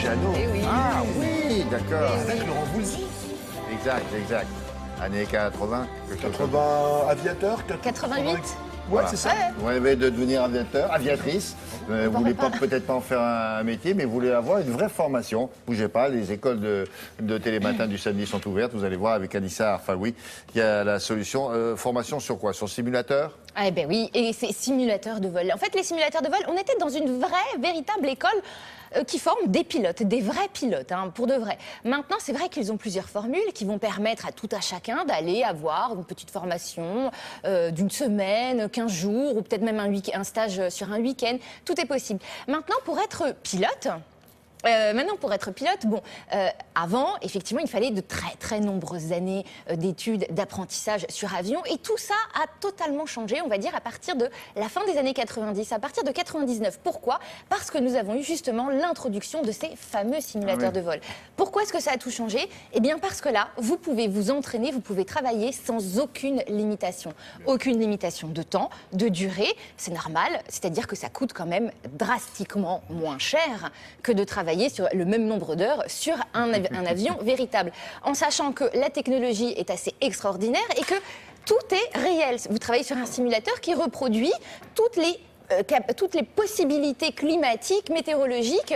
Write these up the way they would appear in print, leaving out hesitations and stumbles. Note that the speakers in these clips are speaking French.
Jeannot. Eh oui. Ah oui, d'accord. Avec Laurent Voulzy. Exact, exact. Années 80, quelque chose. 80 aviateur, 88. Ouais, c'est ça. Vous rêvez de devenir aviateur, aviatrice. Vous voulez peut-être pas en faire un métier, mais vous voulez avoir une vraie formation. Bougez pas, les écoles de Télématin du samedi sont ouvertes. Vous allez voir avec Anissa Arfaoui, il y a la solution. Formation sur quoi? Sur simulateur? Eh ben oui, et c'est simulateurs de vol. En fait, les simulateurs de vol, on était dans une vraie, véritable école qui forme des pilotes, des vrais pilotes, hein, pour de vrai. Maintenant, c'est vrai qu'ils ont plusieurs formules qui vont permettre à tout à chacun d'aller avoir une petite formation d'une semaine, 15 jours, ou peut-être même un stage sur un week-end. Tout est possible. Maintenant, pour être pilote... bon, avant, effectivement, il fallait de très, très nombreuses années d'études, d'apprentissage sur avion. Et tout ça a totalement changé, on va dire, à partir de la fin des années 90, à partir de 99. Pourquoi? Parce que nous avons eu justement l'introduction de ces fameux simulateurs de vol. Pourquoi est-ce que ça a tout changé? Eh bien, parce que là, vous pouvez vous entraîner, vous pouvez travailler sans aucune limitation. Aucune limitation de temps, de durée, c'est normal. C'est-à-dire que ça coûte quand même drastiquement moins cher que de travailler sur le même nombre d'heures sur un avion véritable, en sachant que la technologie est assez extraordinaire et que tout est réel. Vous travaillez sur un simulateur qui reproduit toutes les possibilités climatiques, météorologiques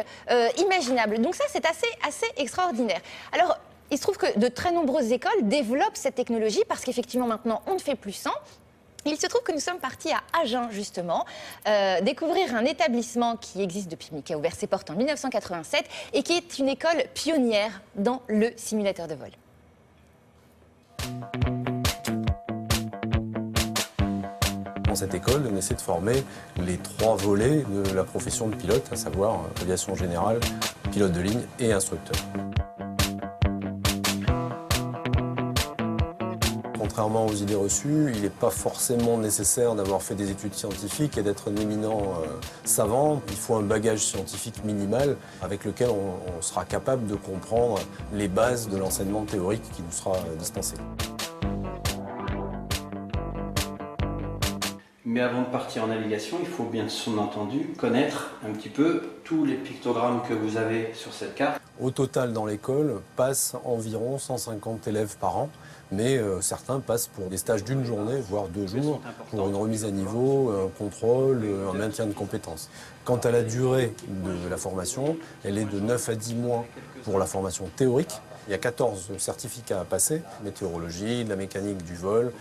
imaginables. Donc ça, c'est assez extraordinaire. Alors, il se trouve que de très nombreuses écoles développent cette technologie parce qu'effectivement, maintenant, on ne fait plus sans. Il se trouve que nous sommes partis à Agen, justement, découvrir un établissement qui existe depuis, qui a ouvert ses portes en 1987 et qui est une école pionnière dans le simulateur de vol. Dans cette école, on essaie de former les 3 volets de la profession de pilote, à savoir aviation générale, pilote de ligne et instructeur. Contrairement aux idées reçues, il n'est pas forcément nécessaire d'avoir fait des études scientifiques et d'être un éminent savant. Il faut un bagage scientifique minimal avec lequel on sera capable de comprendre les bases de l'enseignement théorique qui nous sera dispensé. Mais avant de partir en navigation, il faut bien entendu connaître un petit peu tous les pictogrammes que vous avez sur cette carte. Au total, dans l'école, passent environ 150 élèves par an, mais certains passent pour des stages d'une journée, voire 2 jours, pour une remise à niveau, un contrôle, un maintien de compétences. Quant à la durée de la formation, elle est de 9 à 10 mois pour la formation théorique. Il y a 14 certificats à passer, météorologie, de la mécanique du vol,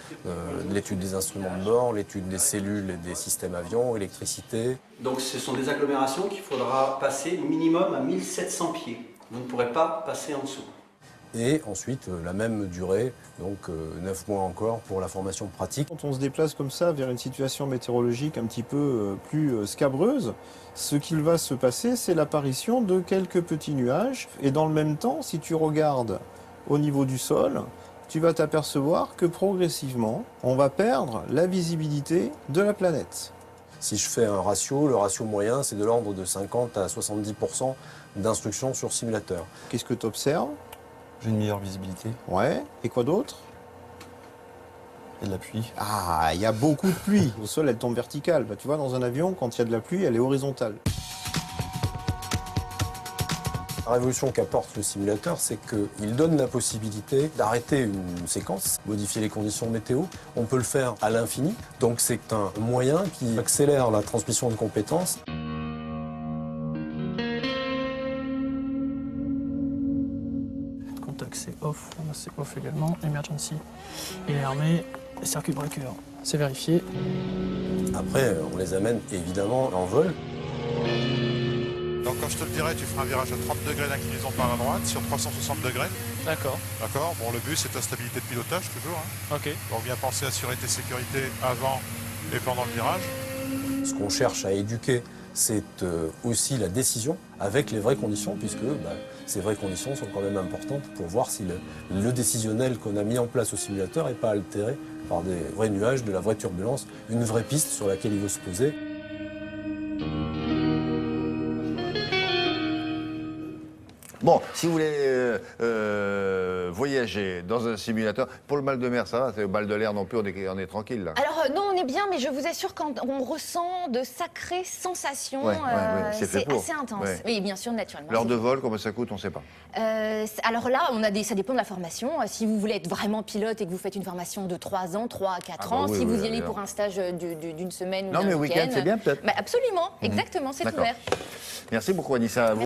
l'étude des instruments de bord, l'étude des cellules et des systèmes avions, électricité. Donc ce sont des agglomérations qu'il faudra passer minimum à 1700 pieds. Vous ne pourrez pas passer en dessous. Et ensuite, la même durée, donc 9 mois encore pour la formation pratique. Quand on se déplace comme ça vers une situation météorologique un petit peu plus scabreuse, ce qu'il va se passer, c'est l'apparition de quelques petits nuages. Et dans le même temps, si tu regardes au niveau du sol, tu vas t'apercevoir que progressivement, on va perdre la visibilité de la planète. Si je fais un ratio, le ratio moyen, c'est de l'ordre de 50 à 70% d'instruction sur simulateur. Qu'est-ce que tu observes? J'ai une meilleure visibilité. Ouais. Et quoi d'autre? Et de la pluie. Ah, il y a beaucoup de pluie. Au sol, elle tombe verticale. Bah, tu vois, dans un avion, quand il y a de la pluie, elle est horizontale. La révolution qu'apporte le simulateur, c'est qu'il donne la possibilité d'arrêter une séquence, modifier les conditions météo. On peut le faire à l'infini. Donc c'est un moyen qui accélère la transmission de compétences. Contact, c'est off. C'est off également. Emergency. Et armé, circuit breaker. C'est vérifié. Après, on les amène évidemment en vol. Donc quand je te le dirai, tu feras un virage à 30 degrés d'inclinaison par la droite sur 360 degrés. D'accord. D'accord. Bon, le but, c'est ta stabilité de pilotage, toujours. Hein. Ok. Donc bien penser à assurer tes sécurités avant et pendant le virage. Ce qu'on cherche à éduquer, c'est aussi la décision avec les vraies conditions, puisque ces vraies conditions sont quand même importantes pour voir si le décisionnel qu'on a mis en place au simulateur n'est pas altéré par des vrais nuages, de la vraie turbulence, une vraie piste sur laquelle il veut se poser. Bon, si vous voulez voyager dans un simulateur, pour le mal de mer, ça va, c'est le mal de l'air non plus, on est tranquille là. Alors non, on est bien, mais je vous assure qu'on ressent de sacrées sensations. Ouais, c'est fait pour. assez intense. Ouais. Oui, bien sûr, naturellement. L'heure de vol, combien ça coûte, on ne sait pas. Alors là, ça dépend de la formation. Si vous voulez être vraiment pilote et que vous faites une formation de 3 ans, 3 à 4 ans, oui, si oui, vous y allez alors. pour un stage d'une semaine ou Non, d'un mais week-end, c'est bien peut-être. Absolument, exactement, c'est D'accord. ouvert. Merci beaucoup, Anissa.